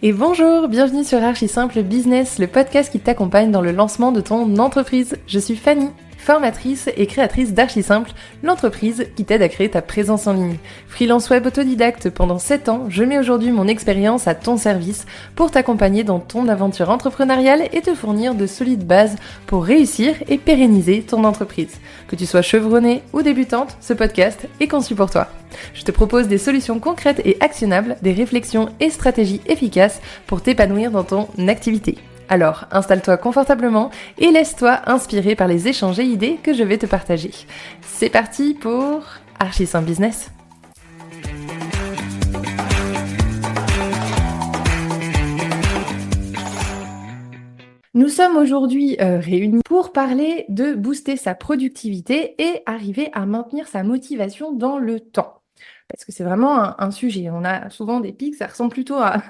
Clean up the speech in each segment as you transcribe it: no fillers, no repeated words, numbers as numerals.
Et bonjour, bienvenue sur Archi Simple Business, le podcast qui t'accompagne dans le lancement de ton entreprise. Je suis Fanny, formatrice et créatrice d'Archi Simple, l'entreprise qui t'aide à créer ta présence en ligne. Freelance web autodidacte pendant 7 ans, je mets aujourd'hui mon expérience à ton service pour t'accompagner dans ton aventure entrepreneuriale et te fournir de solides bases pour réussir et pérenniser ton entreprise. Que tu sois chevronnée ou débutante, ce podcast est conçu pour toi. Je te propose des solutions concrètes et actionnables, des réflexions et stratégies efficaces pour t'épanouir dans ton activité. Alors, installe-toi confortablement et laisse-toi inspirer par les échanges et idées que je vais te partager. C'est parti pour Archi Simple Business. Nous sommes aujourd'hui réunis pour parler de booster sa productivité et arriver à maintenir sa motivation dans le temps. Parce que c'est vraiment un sujet. On a souvent des pics, ça ressemble plutôt à,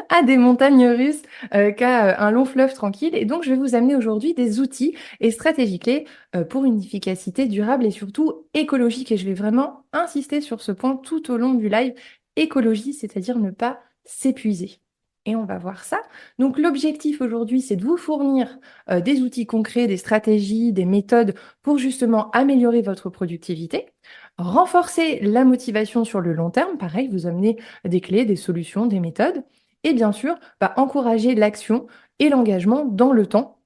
à des montagnes russes qu'à un long fleuve tranquille. Et donc, je vais vous amener aujourd'hui des outils et stratégies clés pour une efficacité durable et surtout écologique. Et je vais vraiment insister sur ce point tout au long du live. Écologie, c'est-à-dire ne pas s'épuiser. Et on va voir ça. Donc, l'objectif aujourd'hui, c'est de vous fournir des outils concrets, des stratégies, des méthodes pour justement améliorer votre productivité. Renforcer la motivation sur le long terme, pareil, vous amener des clés, des solutions, des méthodes. Et bien sûr, encourager l'action et l'engagement dans le temps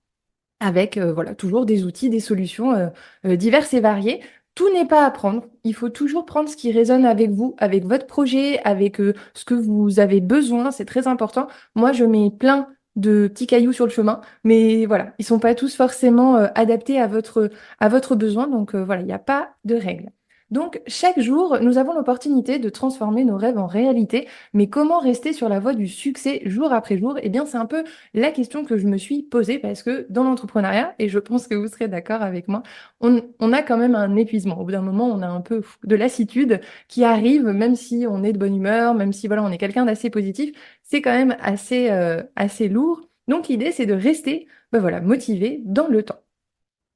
avec voilà, toujours des outils, des solutions diverses et variées. Tout n'est pas à prendre. Il faut toujours prendre ce qui résonne avec vous, avec votre projet, avec ce que vous avez besoin. C'est très important. Moi, je mets plein de petits cailloux sur le chemin, mais voilà, ils sont pas tous forcément adaptés à votre besoin. Donc voilà, il n'y a pas de règle. Donc, chaque jour, nous avons l'opportunité de transformer nos rêves en réalité. Mais comment rester sur la voie du succès jour après jour? Eh bien, c'est un peu la question que je me suis posée parce que dans l'entrepreneuriat, et je pense que vous serez d'accord avec moi, on a quand même un épuisement. Au bout d'un moment, on a un peu de lassitude qui arrive, même si on est de bonne humeur, même si voilà, on est quelqu'un d'assez positif, c'est quand même assez lourd. Donc, l'idée, c'est de rester voilà, motivé dans le temps.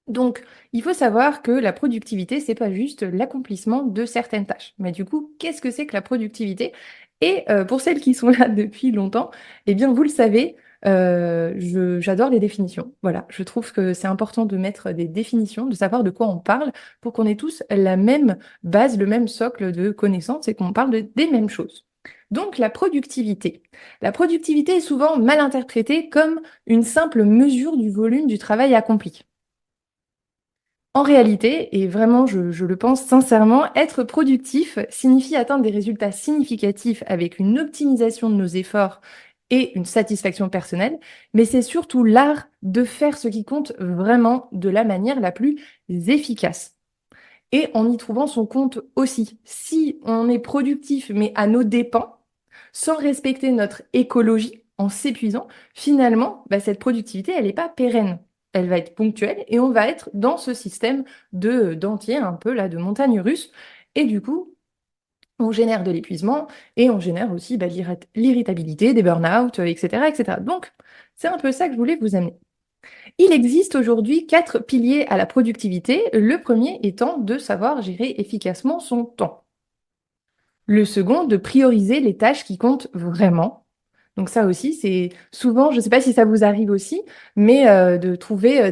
Donc, il faut savoir que la productivité, c'est pas juste l'accomplissement de certaines tâches. Mais du coup, qu'est-ce que c'est que la productivité? Et pour celles qui sont là depuis longtemps, eh bien, vous le savez, j'adore les définitions. Voilà, je trouve que c'est important de mettre des définitions, de savoir de quoi on parle, pour qu'on ait tous la même base, le même socle de connaissances et qu'on parle des mêmes choses. Donc, la productivité. La productivité est souvent mal interprétée comme une simple mesure du volume du travail accompli. En réalité, et vraiment je le pense sincèrement, être productif signifie atteindre des résultats significatifs avec une optimisation de nos efforts et une satisfaction personnelle, mais c'est surtout l'art de faire ce qui compte vraiment de la manière la plus efficace. Et en y trouvant son compte aussi. Si on est productif mais à nos dépens, sans respecter notre écologie, en s'épuisant, finalement, cette productivité, elle n'est pas pérenne. Elle va être ponctuelle et on va être dans ce système de d'entier, un peu là, de montagne russe. Et du coup, on génère de l'épuisement et on génère aussi l'irritabilité, des burn-out, etc., etc. Donc, c'est un peu ça que je voulais vous amener. Il existe aujourd'hui 4 piliers à la productivité, le premier étant de savoir gérer efficacement son temps. Le second, de prioriser les tâches qui comptent vraiment. Donc ça aussi, c'est souvent, je ne sais pas si ça vous arrive aussi, mais de trouver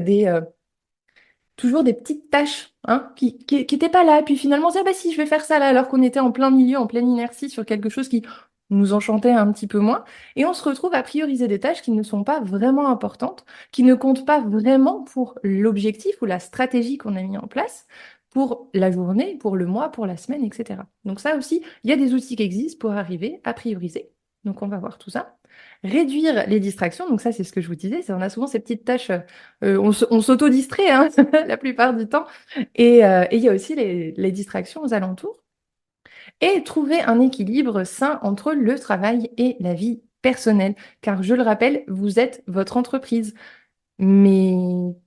toujours des petites tâches qui n'étaient pas là. Puis finalement, on se dit, ah bah si, je vais faire ça là, alors qu'on était en plein milieu, en pleine inertie sur quelque chose qui nous enchantait un petit peu moins. Et on se retrouve à prioriser des tâches qui ne sont pas vraiment importantes, qui ne comptent pas vraiment pour l'objectif ou la stratégie qu'on a mis en place pour la journée, pour le mois, pour la semaine, etc. Donc ça aussi, il y a des outils qui existent pour arriver à prioriser. Donc on va voir tout ça. Réduire les distractions, donc ça c'est ce que je vous disais, on a souvent ces petites tâches, on s'auto-distrait la plupart du temps, et il y a aussi les distractions aux alentours, et trouver un équilibre sain entre le travail et la vie personnelle, car je le rappelle, vous êtes votre entreprise, mais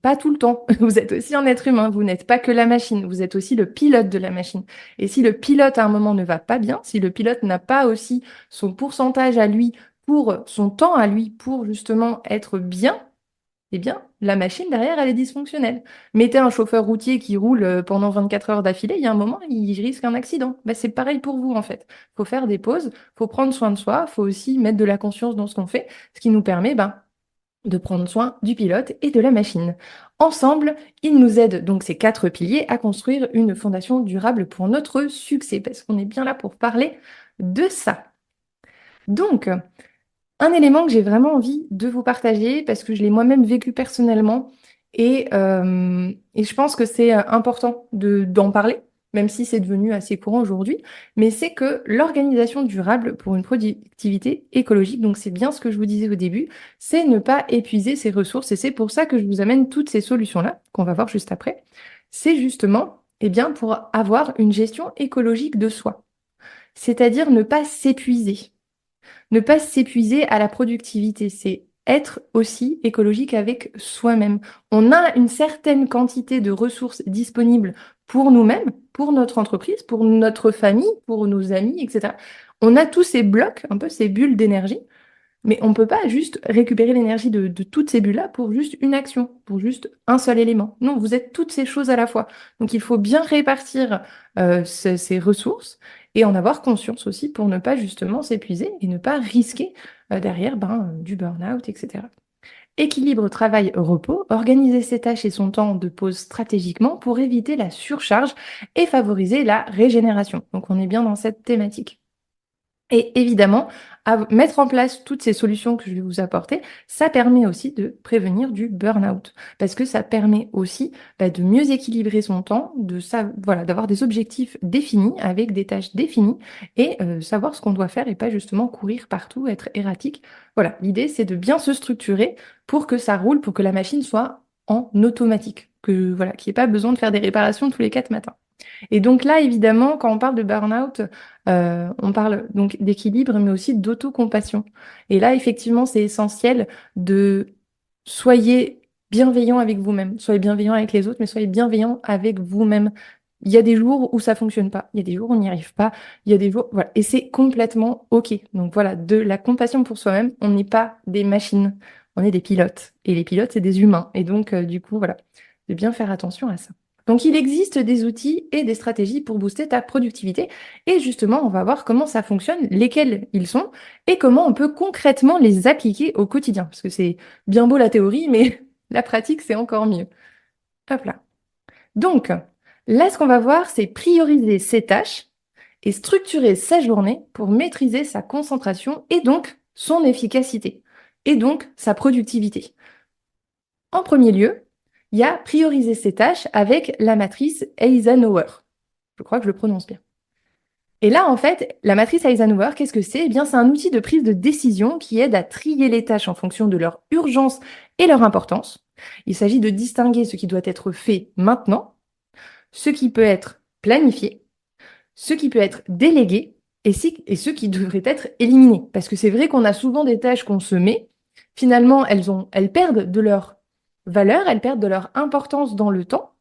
pas tout le temps. Vous êtes aussi un être humain, vous n'êtes pas que la machine, vous êtes aussi le pilote de la machine. Et si le pilote à un moment ne va pas bien, si le pilote n'a pas aussi son pourcentage à lui pour son temps à lui pour justement être bien, eh bien, la machine derrière, elle est dysfonctionnelle. Mettez un chauffeur routier qui roule pendant 24 heures d'affilée, il y a un moment, il risque un accident. Ben, c'est pareil pour vous, en fait. Il faut faire des pauses, il faut prendre soin de soi, il faut aussi mettre de la conscience dans ce qu'on fait, ce qui nous permet de prendre soin du pilote et de la machine. Ensemble, ils nous aident, donc ces 4 piliers, à construire une fondation durable pour notre succès, parce qu'on est bien là pour parler de ça. Donc, un élément que j'ai vraiment envie de vous partager, parce que je l'ai moi-même vécu personnellement, et je pense que c'est important d'en parler, même si c'est devenu assez courant aujourd'hui, mais c'est que l'organisation durable pour une productivité écologique, donc c'est bien ce que je vous disais au début, c'est ne pas épuiser ses ressources, et c'est pour ça que je vous amène toutes ces solutions-là, qu'on va voir juste après. C'est justement, eh bien, pour avoir une gestion écologique de soi, c'est-à-dire ne pas s'épuiser. Ne pas s'épuiser à la productivité, c'est être aussi écologique avec soi-même. On a une certaine quantité de ressources disponibles pour nous-mêmes, pour notre entreprise, pour notre famille, pour nos amis, etc. On a tous ces blocs, un peu ces bulles d'énergie, mais on ne peut pas juste récupérer l'énergie de toutes ces bulles-là pour juste une action, pour juste un seul élément. Non, vous êtes toutes ces choses à la fois. Donc il faut bien répartir ces ressources et en avoir conscience aussi pour ne pas justement s'épuiser et ne pas risquer derrière du burn-out, etc. Équilibre travail-repos, organiser ses tâches et son temps de pause stratégiquement pour éviter la surcharge et favoriser la régénération. Donc on est bien dans cette thématique. Et évidemment, mettre en place toutes ces solutions que je vais vous apporter, ça permet aussi de prévenir du burn-out. Parce que ça permet aussi de mieux équilibrer son temps, voilà, d'avoir des objectifs définis avec des tâches définies et savoir ce qu'on doit faire et pas justement courir partout, être erratique. Voilà, l'idée c'est de bien se structurer pour que ça roule, pour que la machine soit en automatique, que voilà, qu'il n'y ait pas besoin de faire des réparations tous les 4 matins. Et donc là, évidemment, quand on parle de burn-out, on parle donc d'équilibre, mais aussi d'autocompassion. Et là, effectivement, c'est essentiel de soyez bienveillant avec vous-même, soyez bienveillant avec les autres, mais soyez bienveillant avec vous-même. Il y a des jours où ça fonctionne pas, il y a des jours où on n'y arrive pas, il y a des jours, voilà, et c'est complètement OK. Donc voilà, de la compassion pour soi-même, on n'est pas des machines, on est des pilotes. Et les pilotes, c'est des humains. Et donc, du coup, voilà, de bien faire attention à ça. Donc, il existe des outils et des stratégies pour booster ta productivité. Et justement, on va voir comment ça fonctionne, lesquels ils sont et comment on peut concrètement les appliquer au quotidien. Parce que c'est bien beau la théorie, mais la pratique, c'est encore mieux. Hop là. Donc, là, ce qu'on va voir, c'est prioriser ses tâches et structurer sa journée pour maîtriser sa concentration et donc son efficacité et donc sa productivité. En premier lieu, il y a prioriser ses tâches avec la matrice Eisenhower. Je crois que je le prononce bien. Et là, en fait, la matrice Eisenhower, qu'est-ce que c'est? Eh bien, c'est un outil de prise de décision qui aide à trier les tâches en fonction de leur urgence et leur importance. Il s'agit de distinguer ce qui doit être fait maintenant, ce qui peut être planifié, ce qui peut être délégué et ce qui devrait être éliminé. Parce que c'est vrai qu'on a souvent des tâches qu'on se met, finalement, elles perdent de leur valeur, elles perdent de leur importance dans le temps.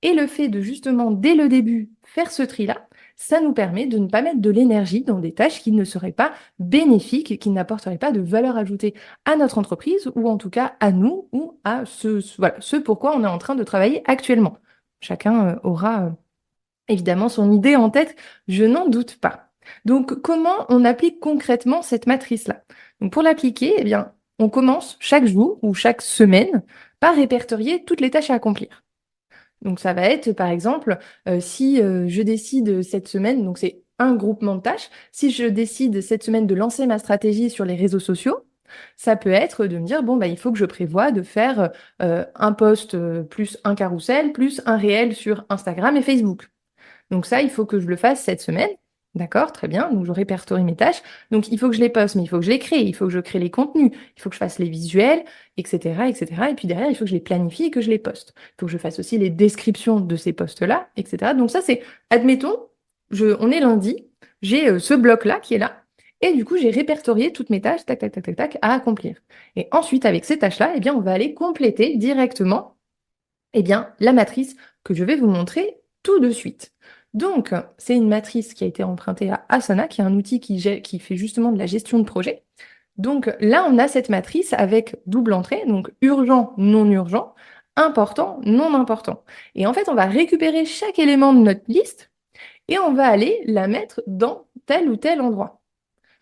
Et le fait de justement, dès le début, faire ce tri-là, ça nous permet de ne pas mettre de l'énergie dans des tâches qui ne seraient pas bénéfiques, qui n'apporteraient pas de valeur ajoutée à notre entreprise, ou en tout cas à nous, ou à ce pourquoi on est en train de travailler actuellement. Chacun aura évidemment son idée en tête, je n'en doute pas. Donc, comment on applique concrètement cette matrice-là? Donc, pour l'appliquer, eh bien, on commence chaque jour ou chaque semaine par répertorier toutes les tâches à accomplir. Donc, ça va être, par exemple, si je décide cette semaine, donc c'est un groupement de tâches, si je décide cette semaine de lancer ma stratégie sur les réseaux sociaux, ça peut être de me dire, bon, il faut que je prévoie de faire un post plus un carrousel, plus un réel sur Instagram et Facebook. Donc ça, il faut que je le fasse cette semaine. D'accord, très bien. Donc je répertorie mes tâches. Donc il faut que je les poste, mais il faut que je les crée. Il faut que je crée les contenus. Il faut que je fasse les visuels, etc., etc. Et puis derrière, il faut que je les planifie et que je les poste. Il faut que je fasse aussi les descriptions de ces posts-là, etc. Donc ça, c'est, admettons, on est lundi, j'ai ce bloc-là qui est là. Et du coup, j'ai répertorié toutes mes tâches, tac, tac, tac, tac, tac, à accomplir. Et ensuite, avec ces tâches-là, eh bien, on va aller compléter directement, eh bien, la matrice que je vais vous montrer tout de suite. Donc, c'est une matrice qui a été empruntée à Asana, qui est un outil qui fait justement de la gestion de projet. Donc là, on a cette matrice avec double entrée, donc urgent, non urgent, important, non important. Et en fait, on va récupérer chaque élément de notre liste et on va aller la mettre dans tel ou tel endroit.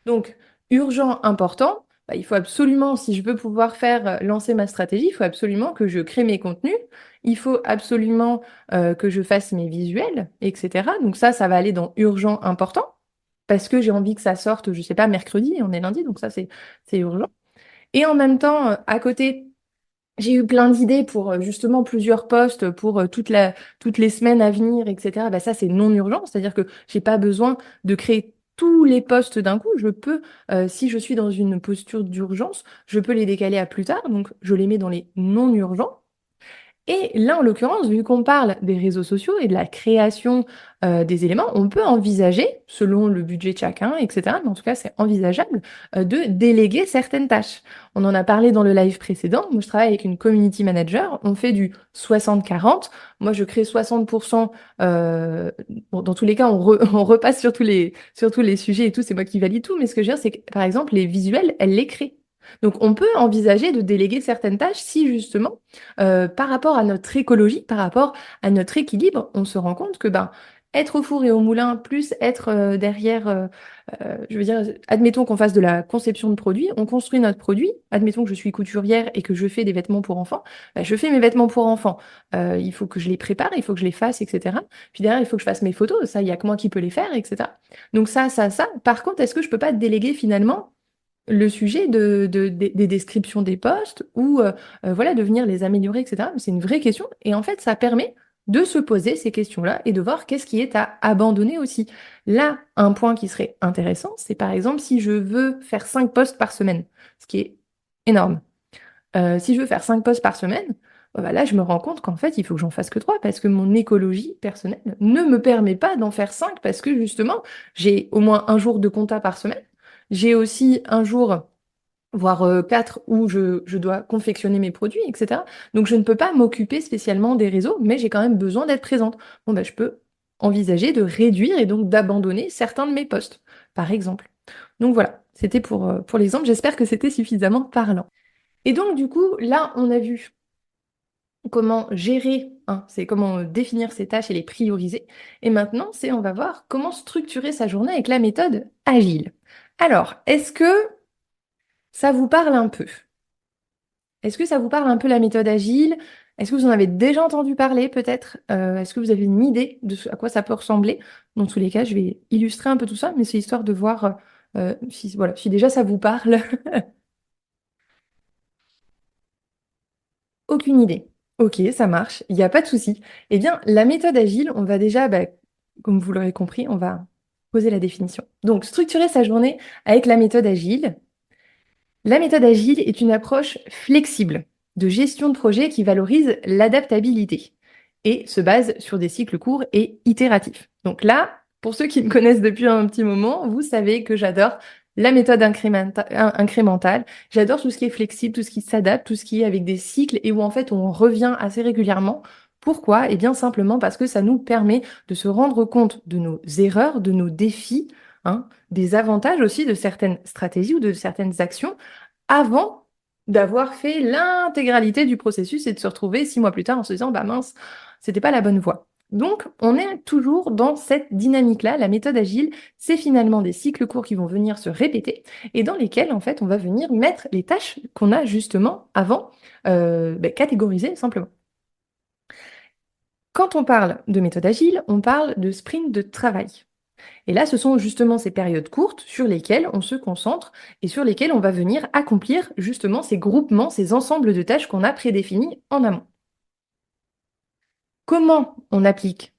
Donc, urgent, important, bah, il faut absolument, si je veux pouvoir faire lancer ma stratégie, il faut absolument que je crée mes contenus, il faut absolument que je fasse mes visuels, etc. Donc ça va aller dans urgent, important, parce que j'ai envie que ça sorte, je sais pas, mercredi, et on est lundi, donc ça c'est urgent. Et en même temps, à côté, j'ai eu plein d'idées pour justement plusieurs postes pour toutes les semaines à venir, etc. Bah, ça, c'est non urgent, c'est-à-dire que j'ai pas besoin de créer tous les postes d'un coup. Je peux, si je suis dans une posture d'urgence, je peux les décaler à plus tard. Donc, je les mets dans les non urgents. Et là, en l'occurrence, vu qu'on parle des réseaux sociaux et de la création des éléments, on peut envisager, selon le budget de chacun, etc., mais en tout cas, c'est envisageable de déléguer certaines tâches. On en a parlé dans le live précédent. Moi, je travaille avec une community manager. On fait du 60-40. Moi, je crée 60%. Bon, dans tous les cas, on repasse sur tous les sujets et tout. C'est moi qui valide tout. Mais ce que je veux dire, c'est que, par exemple, les visuels, elle les crée. Donc, on peut envisager de déléguer certaines tâches si justement par rapport à notre écologie, par rapport à notre équilibre, on se rend compte que ben, être au four et au moulin, plus être derrière, je veux dire, admettons qu'on fasse de la conception de produits, on construit notre produit, admettons que je suis couturière et que je fais des vêtements pour enfants, ben, je fais mes vêtements pour enfants. Il faut que je les prépare, il faut que je les fasse, etc. Puis derrière, il faut que je fasse mes photos, ça, il n'y a que moi qui peux les faire, etc. Donc ça. Par contre, est-ce que je peux pas déléguer finalement le sujet des descriptions des postes ou voilà, de venir les améliorer, etc. C'est une vraie question. Et en fait, ça permet de se poser ces questions-là et de voir qu'est-ce qui est à abandonner aussi. Là, un point qui serait intéressant, c'est par exemple si je veux faire 5 postes par semaine, ce qui est énorme. Si je veux faire 5 postes par semaine, bah là, je me rends compte qu'en fait, il faut que j'en fasse que 3 parce que mon écologie personnelle ne me permet pas d'en faire 5 parce que justement, j'ai au moins un jour de compta par semaine. J'ai aussi un jour, voire 4, où je dois confectionner mes produits, etc. Donc, je ne peux pas m'occuper spécialement des réseaux, mais j'ai quand même besoin d'être présente. Bon, bah, je peux envisager de réduire et donc d'abandonner certains de mes postes, par exemple. Donc voilà, c'était pour l'exemple. J'espère que c'était suffisamment parlant. Et donc, du coup, là, on a vu comment gérer, hein, c'est comment définir ses tâches et les prioriser. Et maintenant, c'est on va voir comment structurer sa journée avec la méthode agile. Alors, est-ce que ça vous parle un peu? Est-ce que ça vous parle un peu la méthode agile? Est-ce que vous en avez déjà entendu parler peut-être? Est-ce que vous avez une idée de à quoi ça peut ressembler? Dans tous les cas, je vais illustrer un peu tout ça, mais c'est histoire de voir si, voilà, si déjà ça vous parle. Aucune idée. Ok, ça marche, il n'y a pas de souci. Eh bien, la méthode agile, on va déjà, bah, comme vous l'aurez compris, on va poser la définition. Donc, structurer sa journée avec la méthode agile. La méthode agile est une approche flexible de gestion de projet qui valorise l'adaptabilité et se base sur des cycles courts et itératifs. Donc là, pour ceux qui me connaissent depuis un petit moment, vous savez que j'adore la méthode incrémentale. J'adore tout ce qui est flexible, tout ce qui s'adapte, tout ce qui est avec des cycles et où en fait on revient assez régulièrement. Pourquoi? Eh bien simplement parce que ça nous permet de se rendre compte de nos erreurs, de nos défis, hein, des avantages aussi de certaines stratégies ou de certaines actions avant d'avoir fait l'intégralité du processus et de se retrouver 6 mois plus tard en se disant, bah mince, c'était pas la bonne voie. Donc, on est toujours dans cette dynamique-là. La méthode agile, c'est finalement des cycles courts qui vont venir se répéter et dans lesquels, en fait, on va venir mettre les tâches qu'on a justement avant catégorisées simplement. Quand on parle de méthode agile, on parle de sprint de travail. Et là, ce sont justement ces périodes courtes sur lesquelles on se concentre et sur lesquelles on va venir accomplir justement ces groupements, ces ensembles de tâches qu'on a prédéfinis en amont. Comment on applique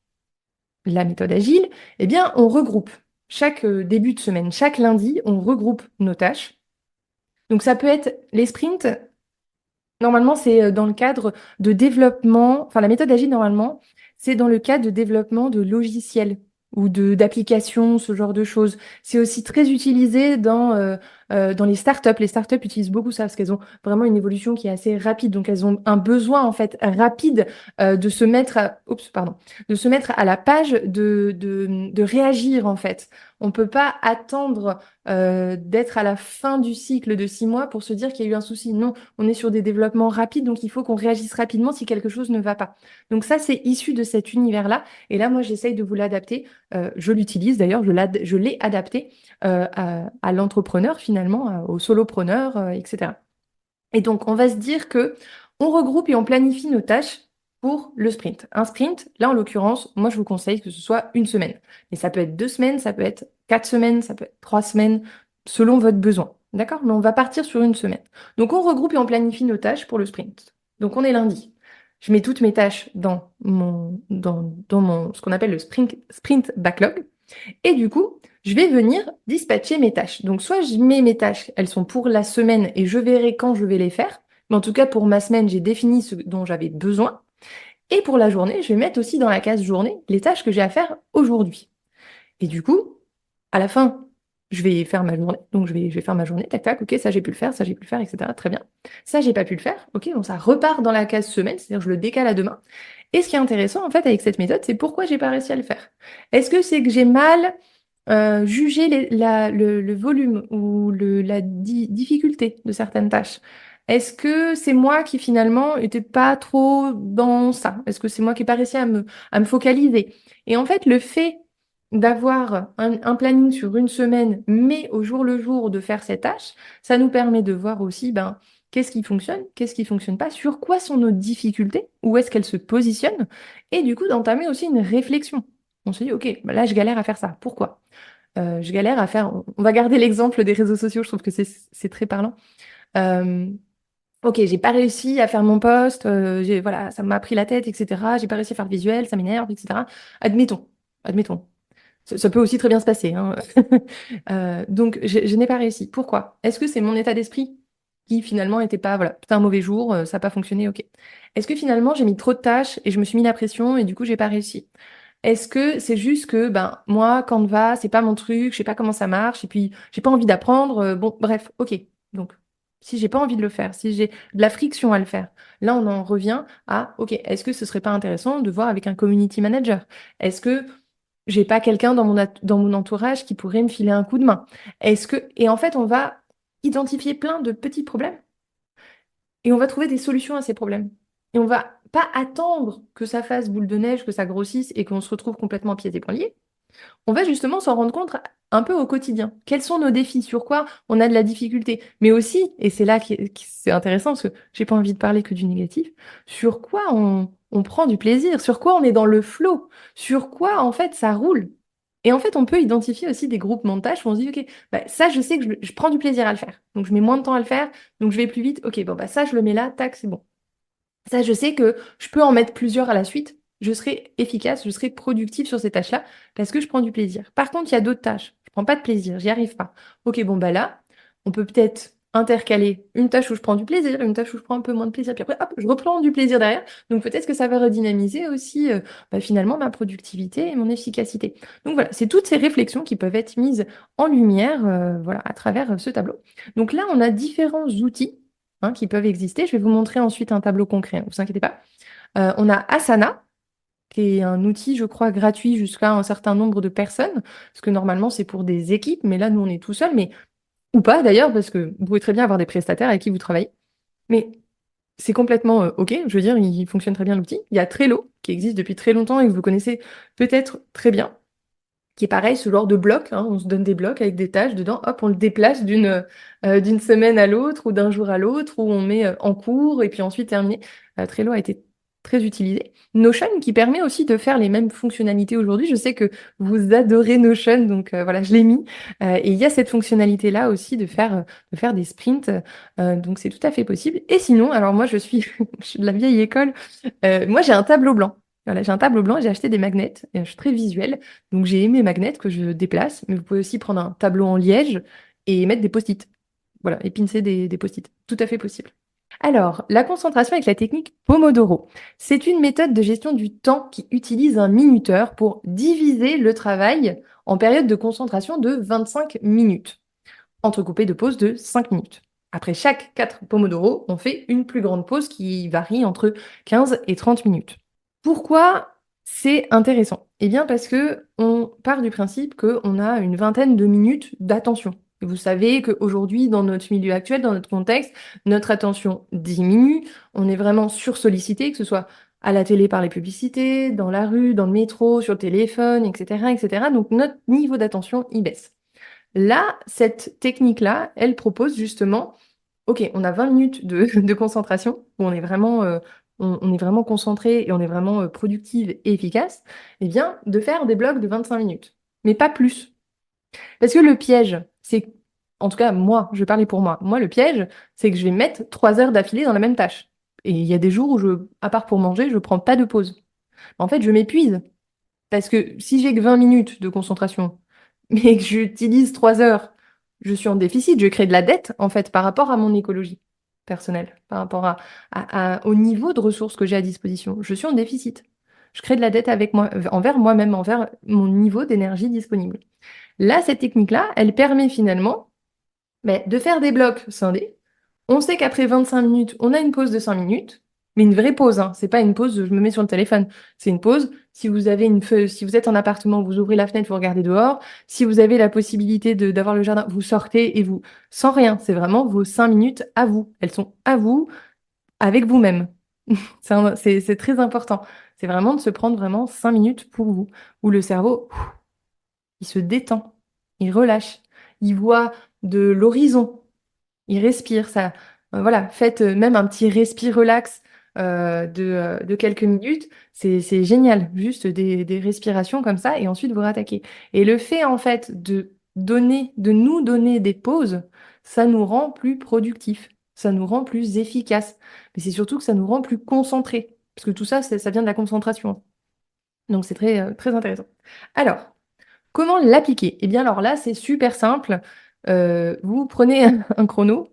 la méthode agile? Eh bien, on regroupe chaque début de semaine, chaque lundi, on regroupe nos tâches. Donc ça peut être les sprints. Normalement, c'est dans le cadre de développement, enfin la méthode agile, normalement, c'est dans le cadre de développement de logiciels ou d'applications, ce genre de choses. C'est aussi très utilisé dans les startups. Les startups utilisent beaucoup ça parce qu'elles ont vraiment une évolution qui est assez rapide. Donc, elles ont un besoin, en fait, rapide de se mettre de se mettre à la page, de réagir, en fait. On peut pas attendre d'être à la fin du cycle de 6 mois pour se dire qu'il y a eu un souci. Non, on est sur des développements rapides, donc il faut qu'on réagisse rapidement si quelque chose ne va pas. Donc ça, c'est issu de cet univers-là. Et là, moi, j'essaye de vous l'adapter. Je l'utilise d'ailleurs, je l'ai adapté à l'entrepreneur finalement, au solopreneur, etc. Et donc, on va se dire que on regroupe et on planifie nos tâches pour le sprint. Un sprint, là en l'occurrence, moi je vous conseille que ce soit une semaine. Mais ça peut être 2 semaines, ça peut être 4 semaines, ça peut être 3 semaines, selon votre besoin. D'accord? Mais on va partir sur une semaine. Donc on regroupe et on planifie nos tâches pour le sprint. Donc on est lundi. Je mets toutes mes tâches dans ce qu'on appelle le sprint backlog. Et du coup, je vais venir dispatcher mes tâches. Donc, soit je mets mes tâches, elles sont pour la semaine et je verrai quand je vais les faire. Mais en tout cas, pour ma semaine, j'ai défini ce dont j'avais besoin. Et pour la journée, je vais mettre aussi dans la case journée les tâches que j'ai à faire aujourd'hui. Et du coup, à la fin, je vais faire ma journée. Donc, je vais faire ma journée. Tac, tac. OK, ça, j'ai pu le faire. Ça, j'ai pu le faire, etc. Très bien. Ça, j'ai pas pu le faire. OK, donc ça repart dans la case semaine. C'est-à-dire, je le décale à demain. Et ce qui est intéressant, en fait, avec cette méthode, c'est pourquoi j'ai pas réussi à le faire. Est-ce que c'est que j'ai mal juger le volume ou la difficulté de certaines tâches? Est-ce que c'est moi qui finalement n'étais pas trop dans ça? Est-ce que c'est moi qui n'ai pas réussi à me focaliser? Et en fait, le fait d'avoir un planning sur une semaine, mais au jour le jour de faire ces tâches, ça nous permet de voir aussi ben, qu'est-ce qui fonctionne pas, sur quoi sont nos difficultés, où est-ce qu'elles se positionnent, et du coup d'entamer aussi une réflexion. On se dit, OK, ben là je galère à faire ça. Pourquoi? Je galère à faire. On va garder l'exemple des réseaux sociaux, je trouve que c'est très parlant. Euh, ok, j'ai pas réussi à faire mon post, voilà, ça m'a pris la tête, etc. J'ai pas réussi à faire le visuel, ça m'énerve, etc. Admettons. Ça peut aussi très bien se passer, hein. Donc, je n'ai pas réussi. Pourquoi? Est-ce que c'est mon état d'esprit qui finalement n'était pas, voilà, c'était un mauvais jour, ça n'a pas fonctionné, ok. Est-ce que finalement j'ai mis trop de tâches et je me suis mis la pression et du coup j'ai pas réussi? Est-ce que c'est juste que ben moi Canva c'est pas mon truc, je sais pas comment ça marche et puis j'ai pas envie d'apprendre, bon bref, ok. Donc si j'ai pas envie de le faire, si j'ai de la friction à le faire, là on en revient à ok, est-ce que ce serait pas intéressant de voir avec un community manager? Est-ce que j'ai pas quelqu'un dans mon entourage qui pourrait me filer un coup de main? Et en fait on va identifier plein de petits problèmes et on va trouver des solutions à ces problèmes. Et on va pas attendre que ça fasse boule de neige, que ça grossisse et qu'on se retrouve complètement pieds et poings liés. On va justement s'en rendre compte un peu au quotidien. Quels sont nos défis? Sur quoi on a de la difficulté? Mais aussi, et c'est là c'est intéressant parce que j'ai pas envie de parler que du négatif, sur quoi on prend du plaisir? Sur quoi on est dans le flow? Sur quoi, en fait, ça roule? Et en fait, on peut identifier aussi des groupements de tâches où on se dit, OK, bah, ça, je sais que je prends du plaisir à le faire. Donc, je mets moins de temps à le faire. Donc, je vais plus vite. OK, bon, bah, ça, je le mets là. Tac, c'est bon. Ça, je sais que je peux en mettre plusieurs à la suite. Je serai efficace, je serai productive sur ces tâches-là parce que je prends du plaisir. Par contre, il y a d'autres tâches. Je prends pas de plaisir, j'y arrive pas. Ok, bon, bah là, on peut peut-être intercaler une tâche où je prends du plaisir, une tâche où je prends un peu moins de plaisir, puis après, hop, je reprends du plaisir derrière. Donc peut-être que ça va redynamiser aussi bah, finalement ma productivité et mon efficacité. Donc voilà, c'est toutes ces réflexions qui peuvent être mises en lumière voilà, à travers ce tableau. Donc là, on a différents outils qui peuvent exister. Je vais vous montrer ensuite un tableau concret, ne vous inquiétez pas. On a Asana, qui est un outil, je crois, gratuit jusqu'à un certain nombre de personnes, parce que normalement, c'est pour des équipes, mais là, nous, on est tout seul, mais ou pas d'ailleurs, parce que vous pouvez très bien avoir des prestataires avec qui vous travaillez. Mais c'est complètement OK, je veux dire, il fonctionne très bien l'outil. Il y a Trello, qui existe depuis très longtemps et que vous connaissez peut-être très bien, qui est pareil, ce genre de bloc, hein, on se donne des blocs avec des tâches dedans, hop, on le déplace d'une semaine à l'autre ou d'un jour à l'autre, où on met en cours et puis ensuite terminé. Trello a été très utilisé. Notion qui permet aussi de faire les mêmes fonctionnalités aujourd'hui. Je sais que vous adorez Notion, donc voilà, je l'ai mis. Et il y a cette fonctionnalité-là aussi de faire des sprints, donc c'est tout à fait possible. Et sinon, alors moi je suis de la vieille école, moi j'ai un tableau blanc. Voilà, j'ai un tableau blanc, j'ai acheté des magnets, et je suis très visuelle. Donc j'ai mes magnets que je déplace, mais vous pouvez aussi prendre un tableau en liège et mettre des post-it. Voilà, et pincer des post-it. Tout à fait possible. Alors, la concentration avec la technique Pomodoro. C'est une méthode de gestion du temps qui utilise un minuteur pour diviser le travail en périodes de concentration de 25 minutes, entrecoupées de pauses de 5 minutes. Après chaque 4 Pomodoro, on fait une plus grande pause qui varie entre 15 et 30 minutes. Pourquoi C'est intéressant. Eh bien, parce que on part du principe qu'on a une vingtaine de minutes d'attention. Et vous savez qu'aujourd'hui, dans notre milieu actuel, dans notre contexte, notre attention diminue. On est vraiment sursollicité, que ce soit à la télé par les publicités, dans la rue, dans le métro, sur le téléphone, etc., etc. Donc, notre niveau d'attention, il baisse. Là, cette technique-là, elle propose justement, OK, on a 20 minutes de, de concentration, où on est vraiment concentré et on est vraiment productive et efficace, eh bien, de faire des blocs de 25 minutes, mais pas plus. Parce que le piège, c'est, en tout cas, moi, je vais parler pour moi. Moi, le piège, c'est que je vais mettre 3 heures d'affilée dans la même tâche. Et il y a des jours où à part pour manger, je prends pas de pause. En fait, je m'épuise. Parce que si j'ai que 20 minutes de concentration, mais que j'utilise 3 heures, je suis en déficit, je crée de la dette, en fait, par rapport à mon écologie personnelle, par rapport au niveau de ressources que j'ai à disposition. Je suis en déficit. Je crée de la dette avec moi, envers moi-même, envers mon niveau d'énergie disponible. Là, cette technique-là, elle permet finalement de faire des blocs scindés. On sait qu'après 25 minutes, on a une pause de 5 minutes, mais une vraie pause, hein. C'est pas une pause, je me mets sur le téléphone. C'est une pause. Si vous avez si vous êtes en appartement, vous ouvrez la fenêtre, vous regardez dehors. Si vous avez la possibilité d'avoir le jardin, vous sortez et vous, sans rien. C'est vraiment vos 5 minutes à vous. Elles sont à vous, avec vous-même. C'est très important. C'est vraiment de se prendre vraiment 5 minutes pour vous, où le cerveau, il se détend, il relâche, il voit de l'horizon. Il respire, ça. Voilà, faites même un petit respire relax de quelques minutes. C'est génial, juste des respirations comme ça, et ensuite vous rattaquez. Et le fait, en fait, de nous donner des pauses, ça nous rend plus productifs, ça nous rend plus efficaces. Mais c'est surtout que ça nous rend plus concentrés, parce que tout ça, ça vient de la concentration. Donc c'est très intéressant. Alors, comment l'appliquer? Eh bien, alors là, c'est super simple. Vous prenez un chrono.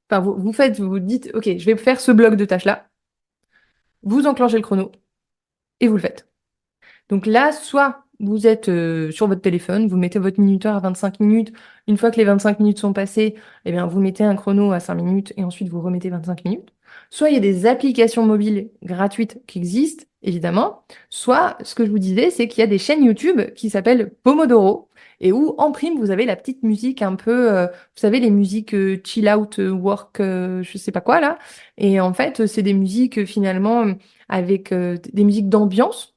Enfin, vous vous dites, OK, je vais faire ce bloc de tâches-là. Vous enclenchez le chrono et vous le faites. Donc là, soit vous êtes sur votre téléphone, vous mettez votre minuteur à 25 minutes. Une fois que les 25 minutes sont passées, eh bien, vous mettez un chrono à 5 minutes et ensuite vous remettez 25 minutes. Soit il y a des applications mobiles gratuites qui existent, évidemment. Soit, ce que je vous disais, c'est qu'il y a des chaînes YouTube qui s'appellent Pomodoro et où, en prime, vous avez la petite musique un peu, vous savez, les musiques chill out, work, je sais pas quoi, là. Et en fait, c'est des musiques finalement avec des musiques d'ambiance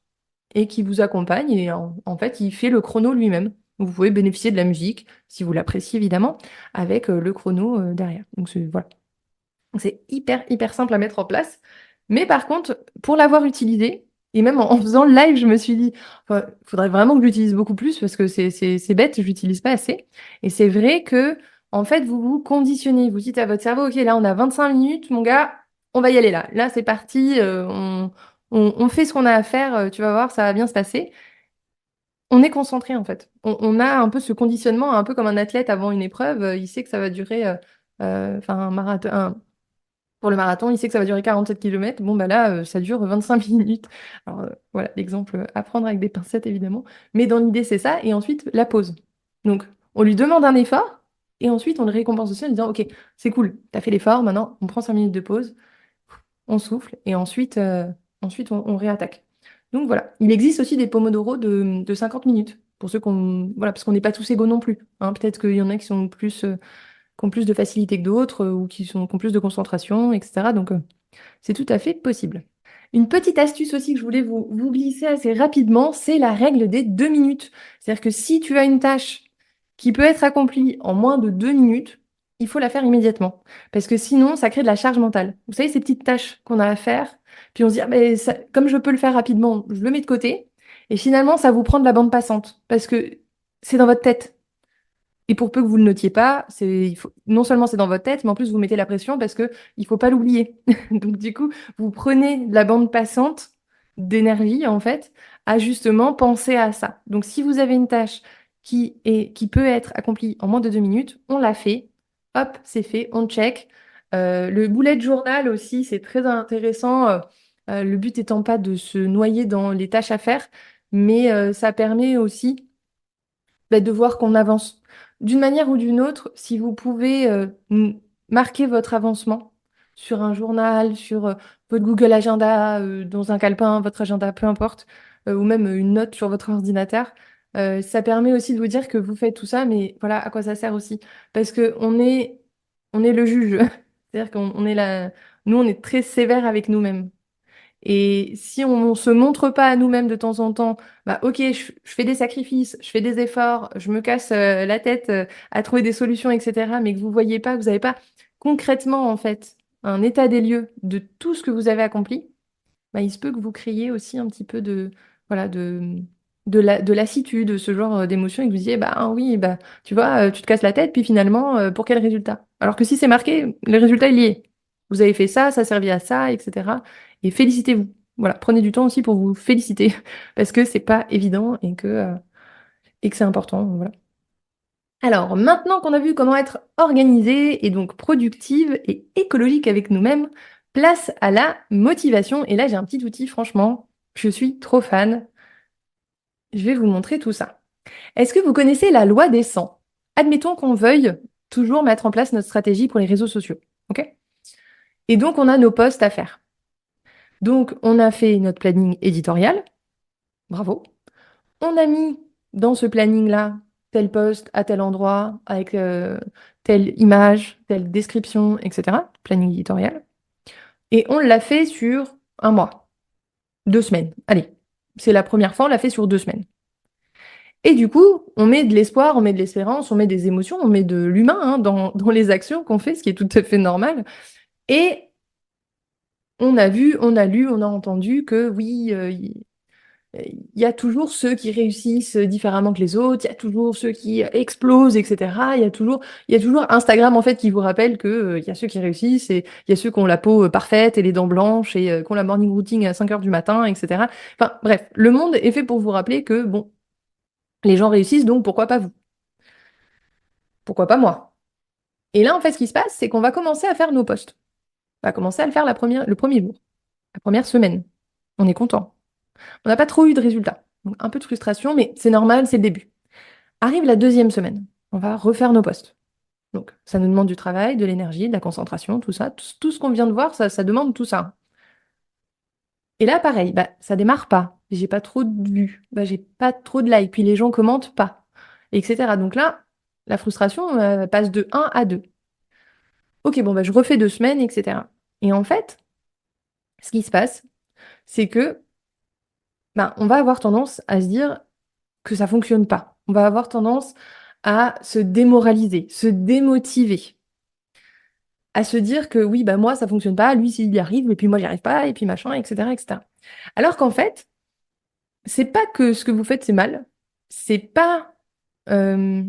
et qui vous accompagne. Et en fait, il fait le chrono lui-même. Vous pouvez bénéficier de la musique, si vous l'appréciez évidemment, avec le chrono derrière. Donc voilà. C'est hyper, hyper simple à mettre en place. Mais par contre, pour l'avoir utilisé, et même en faisant le live, je me suis dit, il faudrait vraiment que j'utilise beaucoup plus parce que c'est bête, je l'utilise pas assez. Et c'est vrai que, en fait, vous vous conditionnez. Vous dites à votre cerveau, OK, là, on a 25 minutes, mon gars, on va y aller là. Là, c'est parti, on fait ce qu'on a à faire, tu vas voir, ça va bien se passer. On est concentré, en fait. On a un peu ce conditionnement, un peu comme un athlète avant une épreuve, il sait que ça va durer, enfin, un marathon, pour le marathon, il sait que ça va durer 47 km. Bon, bah là, ça dure 25 minutes. Alors, voilà, l'exemple à prendre avec des pincettes, évidemment. Mais dans l'idée, c'est ça. Et ensuite, la pause. Donc, on lui demande un effort. Et ensuite, on le récompense aussi en lui disant, OK, c'est cool, t'as fait l'effort. Maintenant, on prend 5 minutes de pause. On souffle. Et ensuite, on réattaque. Donc, voilà. Il existe aussi des pomodoro de 50 minutes. Pour ceux qu'on... Voilà, parce qu'on n'est pas tous égaux non plus, hein. Peut-être qu'il y en a qui sont plus... qui ont plus de facilité que d'autres ou qui ont plus de concentration, etc. Donc, c'est tout à fait possible. Une petite astuce aussi que je voulais vous glisser assez rapidement, c'est la règle des 2 minutes. C'est-à-dire que si tu as une tâche qui peut être accomplie en moins de 2 minutes, il faut la faire immédiatement. Parce que sinon, ça crée de la charge mentale. Vous savez, ces petites tâches qu'on a à faire, puis on se dit, ah, mais comme je peux le faire rapidement, je le mets de côté. Et finalement, ça vous prend de la bande passante. Parce que c'est dans votre tête. Et pour peu que vous le notiez pas, non seulement c'est dans votre tête, mais en plus vous mettez la pression parce que il faut pas l'oublier. Donc du coup, vous prenez de la bande passante d'énergie en fait à justement penser à ça. Donc si vous avez une tâche qui peut être accomplie en moins de 2 minutes, on l'a fait. Hop, c'est fait, on check. Le bullet journal aussi, c'est très intéressant. Le but étant pas de se noyer dans les tâches à faire, mais ça permet aussi de voir qu'on avance. D'une manière ou d'une autre, si vous pouvez marquer votre avancement sur un journal, sur votre Google Agenda, dans un calepin, votre agenda, peu importe, ou même une note sur votre ordinateur. Ça permet aussi de vous dire que vous faites tout ça, mais voilà à quoi ça sert aussi. Parce que on est le juge. C'est-à-dire qu'on est là, nous, on est très sévère avec nous-mêmes. Et si on ne se montre pas à nous-mêmes de temps en temps, bah ok, je fais des sacrifices, je fais des efforts, je me casse la tête à trouver des solutions, etc. Mais que vous voyez pas, que vous n'avez pas concrètement en fait un état des lieux de tout ce que vous avez accompli, bah, il se peut que vous créiez aussi un petit peu de voilà de lassitude, ce genre d'émotion et que vous disiez bah oui bah tu vois tu te casses la tête puis finalement pour quel résultat? Alors que si c'est marqué, le résultat il y est. Vous avez fait ça, ça a servi à ça, etc. Et félicitez-vous. Voilà, prenez du temps aussi pour vous féliciter parce que c'est pas évident et que c'est important. Voilà. Alors, maintenant qu'on a vu comment être organisée et donc productive et écologique avec nous-mêmes, place à la motivation. Et là, j'ai un petit outil, franchement, je suis trop fan. Je vais vous montrer tout ça. Est-ce que vous connaissez la loi des 100? Admettons qu'on veuille toujours mettre en place notre stratégie pour les réseaux sociaux. OK? Et donc, on a nos posts à faire. Donc, on a fait notre planning éditorial. Bravo. On a mis dans ce planning-là tel poste à tel endroit, avec telle image, telle description, etc. Planning éditorial. Et on l'a fait sur un mois, 2 semaines. Allez, c'est la première fois, on l'a fait sur 2 semaines. Et du coup, on met de l'espoir, on met de l'espérance, on met des émotions, on met de l'humain dans les actions qu'on fait, ce qui est tout à fait normal. Et on a vu, on a lu, on a entendu que oui, il y a toujours ceux qui réussissent différemment que les autres, il y a toujours ceux qui explosent, etc. Il y a toujours Instagram en fait qui vous rappelle que il y a ceux qui réussissent et il y a ceux qui ont la peau parfaite et les dents blanches et qui ont la morning routine à 5 heures du matin, etc. Enfin bref, le monde est fait pour vous rappeler que bon, les gens réussissent donc pourquoi pas vous? Pourquoi pas moi? Et là en fait ce qui se passe, c'est qu'on va commencer à faire nos posts. On va commencer à le faire le premier jour, la première semaine. On est content. On n'a pas trop eu de résultats. Donc un peu de frustration, mais c'est normal, c'est le début. Arrive la deuxième semaine, on va refaire nos postes. Donc, ça nous demande du travail, de l'énergie, de la concentration, tout ça. Tout ce qu'on vient de voir, ça demande tout ça. Et là, pareil, bah, ça démarre pas. J'ai pas trop de vues, bah, j'ai pas trop de likes, puis les gens commentent pas, etc. Donc là, la frustration passe de 1 à 2. Ok, bon, bah, je refais 2 semaines, etc. Et en fait, ce qui se passe, c'est que bah, on va avoir tendance à se dire que ça fonctionne pas. On va avoir tendance à se démoraliser, se démotiver. À se dire que oui, bah moi, ça fonctionne pas, lui, s'il y arrive, et puis moi, j'y arrive pas, et puis machin, etc., etc. Alors qu'en fait, c'est pas que ce que vous faites, c'est mal. C'est pas, euh,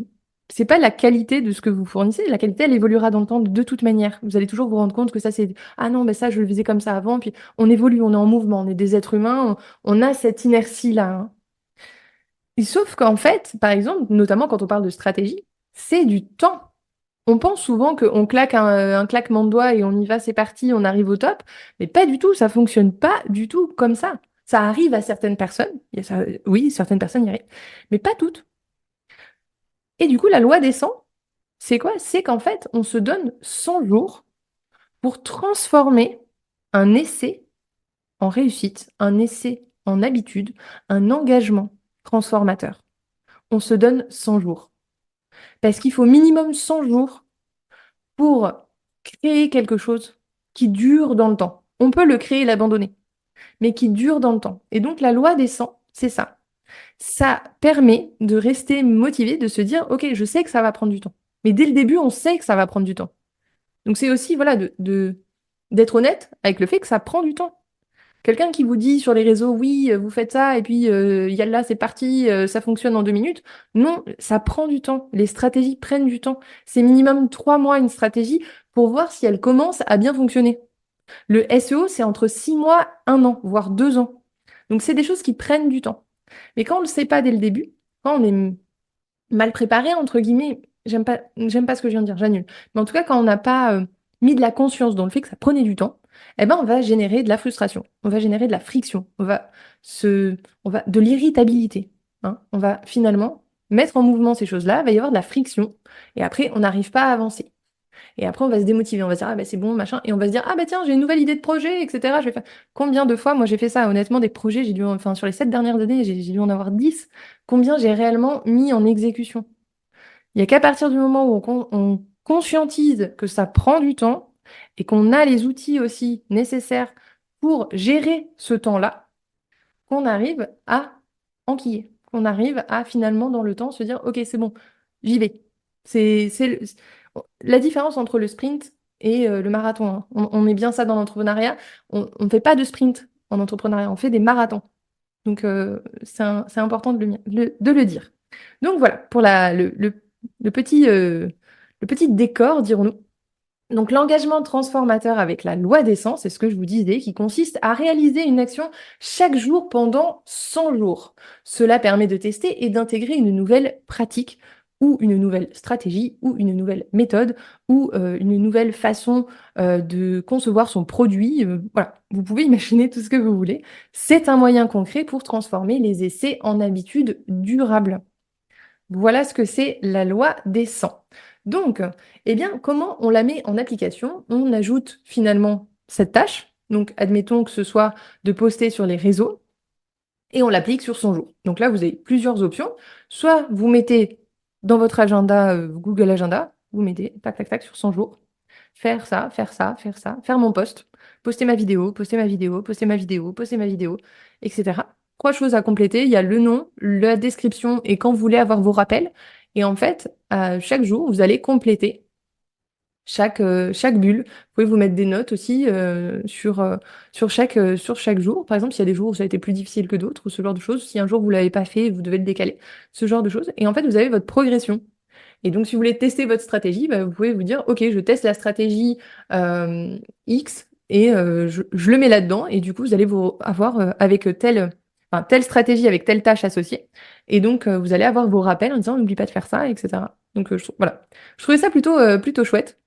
c'est pas la qualité de ce que vous fournissez. La qualité, elle évoluera dans le temps de toute manière. Vous allez toujours vous rendre compte que ça, c'est, ah non, mais ça, je le faisais comme ça avant, puis on évolue, on est en mouvement, on est des êtres humains, on a cette inertie-là, hein. Et sauf qu'en fait, par exemple, notamment quand on parle de stratégie, c'est du temps. On pense souvent qu'on claque un claquement de doigts et on y va, c'est parti, on arrive au top. Mais pas du tout, ça fonctionne pas du tout comme ça. Ça arrive à certaines personnes. Oui, certaines personnes y arrivent, mais pas toutes. Et du coup, la loi des 100, c'est quoi? C'est qu'en fait, on se donne 100 jours pour transformer un essai en réussite, un essai en habitude, un engagement transformateur. On se donne 100 jours. Parce qu'il faut minimum 100 jours pour créer quelque chose qui dure dans le temps. On peut le créer et l'abandonner, mais qui dure dans le temps. Et donc la loi des 100, c'est ça. Ça permet de rester motivé, de se dire, OK, je sais que ça va prendre du temps. Mais dès le début, on sait que ça va prendre du temps. Donc c'est aussi voilà, d'être honnête avec le fait que ça prend du temps. Quelqu'un qui vous dit sur les réseaux, oui, vous faites ça, et puis yalla, c'est parti, ça fonctionne en 2 minutes. Non, ça prend du temps. Les stratégies prennent du temps. C'est minimum 3 mois une stratégie pour voir si elle commence à bien fonctionner. Le SEO, c'est entre 6 mois, 1 an, voire 2 ans. Donc c'est des choses qui prennent du temps. Mais quand on ne le sait pas dès le début, quand on est mal préparé, entre guillemets, j'aime pas ce que je viens de dire, j'annule. Mais en tout cas, quand on n'a pas mis de la conscience dans le fait que ça prenait du temps, eh ben, on va générer de la frustration, on va générer de la friction, on va de l'irritabilité, hein. On va finalement mettre en mouvement ces choses-là, il va y avoir de la friction, et après, on n'arrive pas à avancer. Et après, on va se démotiver, on va se dire, ah bah c'est bon, machin, et on va se dire, ah bah tiens, j'ai une nouvelle idée de projet, etc. Je vais faire... Combien de fois, moi j'ai fait ça, honnêtement, des projets, j'ai dû, enfin, sur les 7 dernières années, j'ai dû en avoir 10. Combien j'ai réellement mis en exécution? Il n'y a qu'à partir du moment où on conscientise que ça prend du temps et qu'on a les outils aussi nécessaires pour gérer ce temps-là, qu'on arrive à enquiller, qu'on arrive à finalement dans le temps se dire, OK, c'est bon, j'y vais. La différence entre le sprint et le marathon, hein. On met bien ça dans l'entrepreneuriat. On ne fait pas de sprint en entrepreneuriat, on fait des marathons. Donc, c'est important de le dire. Donc voilà, pour le petit décor, dirons-nous. Donc l'engagement transformateur avec la loi des 100, c'est ce que je vous disais, qui consiste à réaliser une action chaque jour pendant 100 jours. Cela permet de tester et d'intégrer une nouvelle pratique ou une nouvelle stratégie ou une nouvelle méthode ou une nouvelle façon de concevoir son produit. Voilà, vous pouvez imaginer tout ce que vous voulez. C'est un moyen concret pour transformer les essais en habitudes durables. Voilà ce que c'est la loi des 100. Donc, eh bien, comment on la met en application? On ajoute finalement cette tâche. Donc, admettons que ce soit de poster sur les réseaux et on l'applique sur son jour. Donc là, vous avez plusieurs options. Soit vous mettez dans votre agenda, Google Agenda, vous mettez tac, tac, tac sur 100 jours. Faire ça, faire ça, faire ça, faire mon post, poster ma vidéo, poster ma vidéo, poster ma vidéo, poster ma vidéo, etc. 3 choses à compléter. Il y a le nom, la description et quand vous voulez avoir vos rappels. Et en fait, chaque jour, vous allez compléter chaque bulle. Vous pouvez vous mettre des notes aussi sur chaque jour. Par exemple, s'il y a des jours où ça a été plus difficile que d'autres, ou ce genre de choses. Si un jour vous l'avez pas fait, vous devez le décaler. Ce genre de choses. Et en fait, vous avez votre progression. Et donc, si vous voulez tester votre stratégie, bah, vous pouvez vous dire, OK, je teste la stratégie X et je le mets là-dedans. Et du coup, vous allez vous avoir avec telle stratégie, avec telle tâche associée. Et donc, vous allez avoir vos rappels en disant, n'oublie pas de faire ça, etc. Donc, voilà. Je trouvais ça plutôt chouette.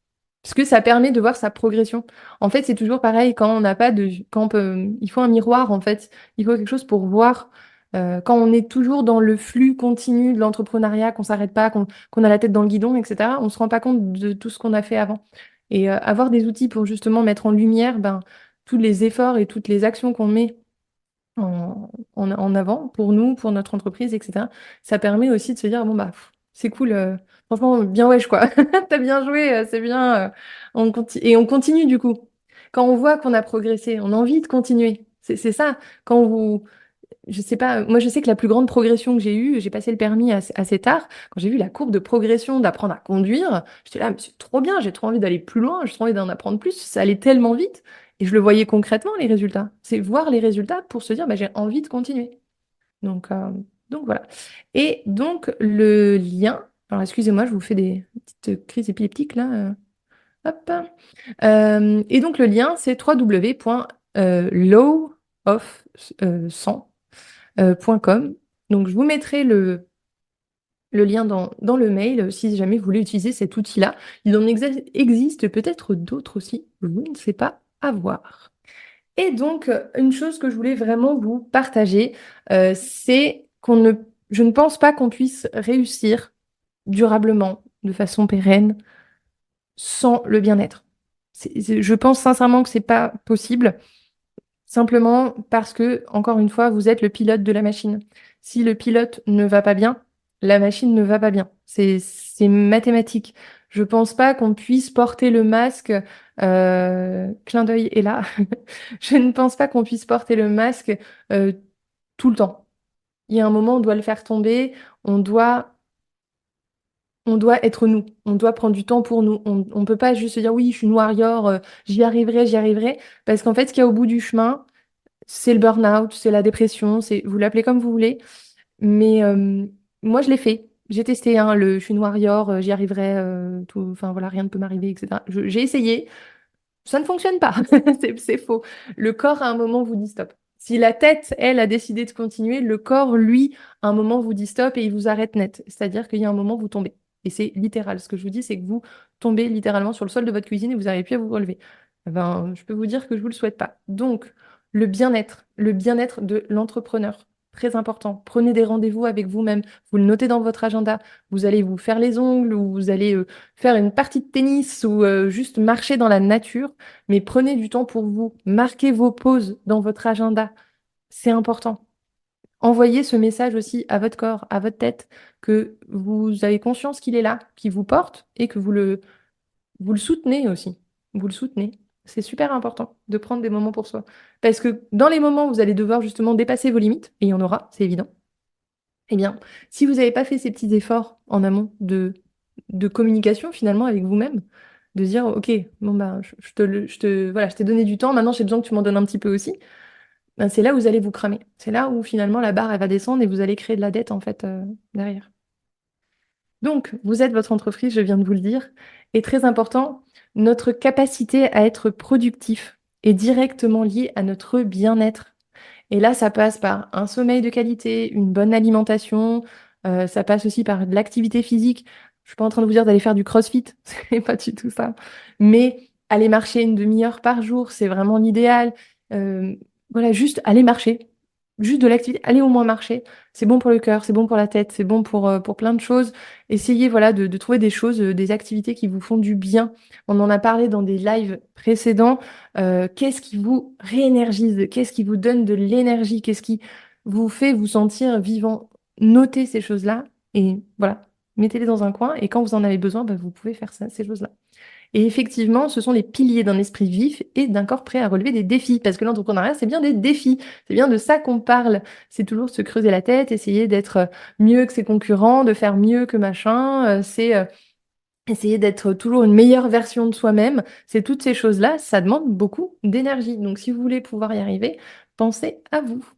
Parce que ça permet de voir sa progression. En fait, c'est toujours pareil quand on n'a pas de, il faut un miroir en fait. Il faut quelque chose pour voir. Quand on est toujours dans le flux continu de l'entrepreneuriat, qu'on s'arrête pas, qu'on a la tête dans le guidon, etc. On se rend pas compte de tout ce qu'on a fait avant. Et avoir des outils pour justement mettre en lumière tous les efforts et toutes les actions qu'on met en avant pour nous, pour notre entreprise, etc. Ça permet aussi de se dire, bon, bah, c'est cool, franchement, bien wesh, quoi. T'as bien joué, c'est bien. Et on continue du coup. Quand on voit qu'on a progressé, on a envie de continuer. C'est ça. Quand vous, je sais pas, moi je sais que la plus grande progression que j'ai eue, j'ai passé le permis assez tard, quand j'ai vu la courbe de progression d'apprendre à conduire, j'étais là, mais c'est trop bien, j'ai trop envie d'aller plus loin, j'ai trop envie d'en apprendre plus, ça allait tellement vite, et je le voyais concrètement, les résultats. C'est voir les résultats pour se dire, bah, j'ai envie de continuer. Donc, euh, donc voilà. Et donc le lien, alors excusez-moi, je vous fais des petites crises épileptiques là. Hop. Et donc le lien, c'est www.lawofcent.com. Donc, je vous mettrai le lien dans le mail si jamais vous voulez utiliser cet outil-là. Il en existe peut-être d'autres aussi, je ne sais pas, à voir. Et donc, une chose que je voulais vraiment vous partager, c'est je ne pense pas qu'on puisse réussir durablement, de façon pérenne, sans le bien-être. Je pense sincèrement que c'est pas possible. Simplement parce que, encore une fois, vous êtes le pilote de la machine. Si le pilote ne va pas bien, la machine ne va pas bien. C'est mathématique. Je pense pas qu'on puisse porter le masque. Clin d'œil est là. Je ne pense pas qu'on puisse porter le masque euh, tout le temps. Il y a un moment, on doit le faire tomber. On doit, on doit être nous. On doit prendre du temps pour nous. On peut pas juste se dire oui, je suis une warrior, j'y arriverai, j'y arriverai. Parce qu'en fait, ce qu'il y a au bout du chemin, c'est le burn-out, c'est la dépression, vous l'appelez comme vous voulez. Mais moi, je l'ai fait. J'ai testé, hein, je suis une warrior, j'y arriverai, enfin voilà, rien ne peut m'arriver, etc. J'ai essayé, ça ne fonctionne pas. C'est faux. Le corps, à un moment, vous dit stop. Si la tête, elle, a décidé de continuer, le corps, lui, à un moment, vous dit stop et il vous arrête net. C'est-à-dire qu'il y a un moment, vous tombez. Et c'est littéral. Ce que je vous dis, c'est que vous tombez littéralement sur le sol de votre cuisine et vous n'arrivez plus à vous relever. Eh ben, je peux vous dire que je vous le souhaite pas. Donc, le bien-être de l'entrepreneur très important. Prenez des rendez-vous avec vous-même. Vous le notez dans votre agenda. Vous allez vous faire les ongles ou vous allez faire une partie de tennis ou juste marcher dans la nature. Mais prenez du temps pour vous. Marquez vos pauses dans votre agenda. C'est important. Envoyez ce message aussi à votre corps, à votre tête, que vous avez conscience qu'il est là, qu'il vous porte et que vous le soutenez aussi. Vous le soutenez. C'est super important de prendre des moments pour soi. Parce que dans les moments où vous allez devoir justement dépasser vos limites, et il y en aura, c'est évident, eh bien, si vous n'avez pas fait ces petits efforts en amont de communication finalement avec vous-même, de dire, OK, bon bah, voilà, je t'ai donné du temps, maintenant j'ai besoin que tu m'en donnes un petit peu aussi, ben, c'est là où vous allez vous cramer. C'est là où finalement la barre, elle va descendre et vous allez créer de la dette en fait derrière. Donc, vous êtes votre entreprise, je viens de vous le dire. Et très important, notre capacité à être productif est directement liée à notre bien-être. Et là, ça passe par un sommeil de qualité, une bonne alimentation, ça passe aussi par de l'activité physique. Je suis pas en train de vous dire d'aller faire du crossfit, c'est pas du tout ça. Mais aller marcher une demi-heure par jour, c'est vraiment l'idéal. Euh, voilà, juste aller marcher, juste de l'activité, aller au moins marcher. C'est bon pour le cœur, c'est bon pour la tête, c'est bon pour plein de choses. Essayez voilà, de trouver des choses, des activités qui vous font du bien. On en a parlé dans des lives précédents. Qu'est-ce qui vous réénergise? Qu'est-ce qui vous donne de l'énergie? Qu'est-ce qui vous fait vous sentir vivant? Notez ces choses-là et voilà, mettez-les dans un coin et quand vous en avez besoin, bah, vous pouvez faire ça, ces choses-là. Et effectivement, ce sont les piliers d'un esprit vif et d'un corps prêt à relever des défis. Parce que l'entrepreneuriat, c'est bien des défis. C'est bien de ça qu'on parle. C'est toujours se creuser la tête, essayer d'être mieux que ses concurrents, de faire mieux que machin. C'est essayer d'être toujours une meilleure version de soi-même. C'est toutes ces choses-là, ça demande beaucoup d'énergie. Donc, si vous voulez pouvoir y arriver, pensez à vous.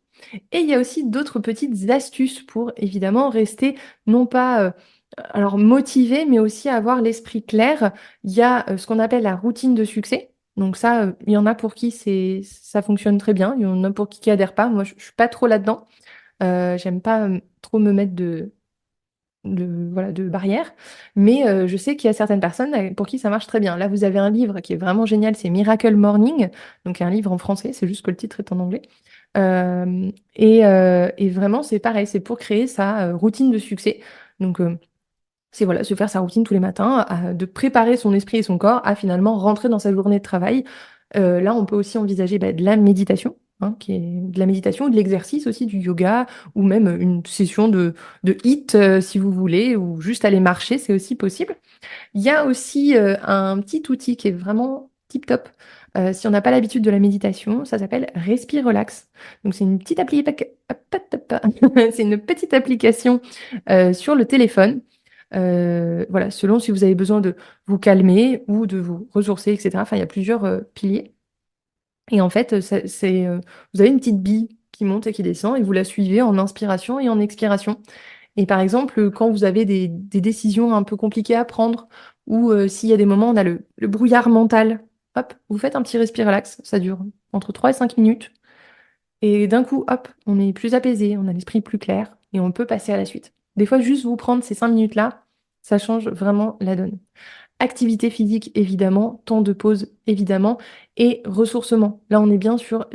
Et il y a aussi d'autres petites astuces pour évidemment rester non pas alors motivé, mais aussi avoir l'esprit clair. Il y a ce qu'on appelle la routine de succès. Donc ça, il y en a pour qui ça fonctionne très bien. Il y en a pour qui adhèrent pas. Moi, je suis pas trop là-dedans. J'aime pas trop me mettre voilà, de barrières. Mais je sais qu'il y a certaines personnes pour qui ça marche très bien. Là, vous avez un livre qui est vraiment génial, c'est Miracle Morning. Donc un livre en français, c'est juste que le titre est en anglais. Et vraiment, c'est pareil, c'est pour créer sa routine de succès. Donc, c'est voilà, se faire sa routine tous les matins, de préparer son esprit et son corps à finalement rentrer dans sa journée de travail. Là, on peut aussi envisager bah, de la méditation, hein, qui est de la méditation, ou de l'exercice aussi, du yoga, ou même une session de HIIT, si vous voulez, ou juste aller marcher, c'est aussi possible. Il y a aussi un petit outil qui est vraiment tip-top. Si on n'a pas l'habitude de la méditation, ça s'appelle Respire Relax. Donc c'est une petite c'est une petite application sur le téléphone. Voilà, selon si vous avez besoin de vous calmer ou de vous ressourcer, etc. Enfin, il y a plusieurs piliers. Et en fait, vous avez une petite bille qui monte et qui descend et vous la suivez en inspiration et en expiration. Et par exemple, quand vous avez des décisions un peu compliquées à prendre, ou s'il y a des moments où on a le brouillard mental, hop, vous faites un petit respire relax, ça dure entre 3 et 5 minutes, et d'un coup, hop, on est plus apaisé, on a l'esprit plus clair, et on peut passer à la suite. Des fois, juste vous prendre ces 5 minutes-là, ça change vraiment la donne. Activité physique, évidemment, temps de pause, évidemment, et ressourcement. Là, on est bien sur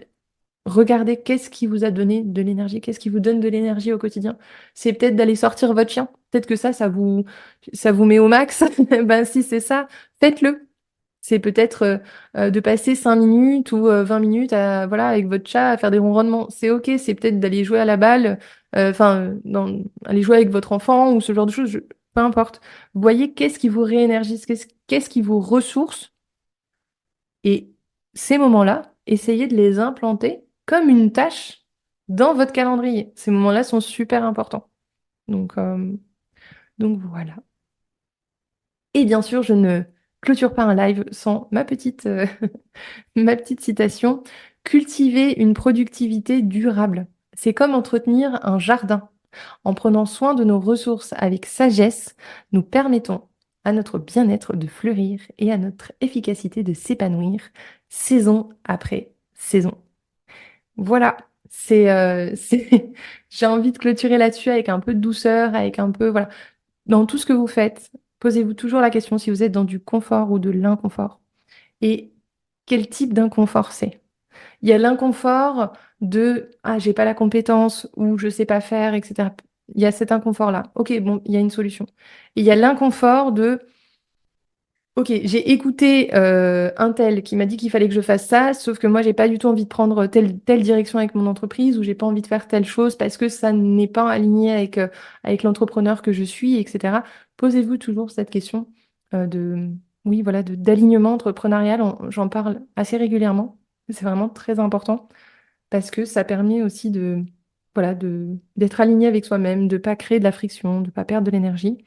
regardez qu'est-ce qui vous a donné de l'énergie, qu'est-ce qui vous donne de l'énergie au quotidien. C'est peut-être d'aller sortir votre chien. Peut-être que ça vous met au max. Ben, si c'est ça, faites-le. C'est peut-être de passer 5 minutes ou 20 minutes voilà, avec votre chat à faire des ronronnements. C'est OK, c'est peut-être d'aller jouer à la balle, aller jouer avec votre enfant ou ce genre de choses, peu importe. Voyez qu'est-ce qui vous réénergise, qu'est-ce qui vous ressource et ces moments-là, essayez de les implanter comme une tâche dans votre calendrier. Ces moments-là sont super importants. Donc, euh, donc voilà. Et bien sûr, je ne clôture pas un live sans ma petite citation. Cultiver une productivité durable. C'est comme entretenir un jardin. En prenant soin de nos ressources avec sagesse, nous permettons à notre bien-être de fleurir et à notre efficacité de s'épanouir saison après saison. Voilà, j'ai envie de clôturer là-dessus avec un peu de douceur, avec un peu, voilà. Dans tout ce que vous faites, posez-vous toujours la question si vous êtes dans du confort ou de l'inconfort. Et quel type d'inconfort c'est? Il y a l'inconfort de ah, j'ai pas la compétence ou je sais pas faire, etc. Il y a cet inconfort-là. Ok, bon, il y a une solution. Et il y a l'inconfort de ok, j'ai écouté un tel qui m'a dit qu'il fallait que je fasse ça, sauf que moi, j'ai pas du tout envie de prendre telle direction avec mon entreprise ou j'ai pas envie de faire telle chose parce que ça n'est pas aligné avec l'entrepreneur que je suis, etc. Posez-vous toujours cette question de, oui, voilà, d'alignement entrepreneurial. J'en parle assez régulièrement. C'est vraiment très important parce que ça permet aussi voilà, d'être aligné avec soi-même, de pas créer de la friction, de pas perdre de l'énergie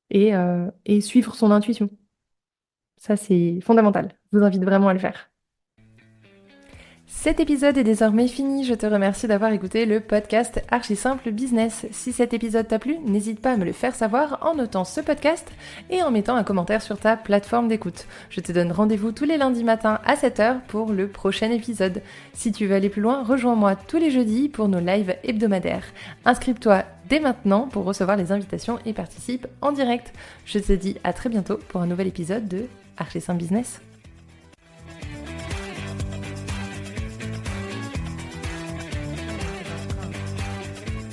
et suivre son intuition. Ça, c'est fondamental. Je vous invite vraiment à le faire. Cet épisode est désormais fini. Je te remercie d'avoir écouté le podcast Archi Simple Business. Si cet épisode t'a plu, n'hésite pas à me le faire savoir en notant ce podcast et en mettant un commentaire sur ta plateforme d'écoute. Je te donne rendez-vous tous les lundis matins à 7h pour le prochain épisode. Si tu veux aller plus loin, rejoins-moi tous les jeudis pour nos lives hebdomadaires. Inscris-toi dès maintenant pour recevoir les invitations et participe en direct. Je te dis à très bientôt pour un nouvel épisode de Archi Simple Business.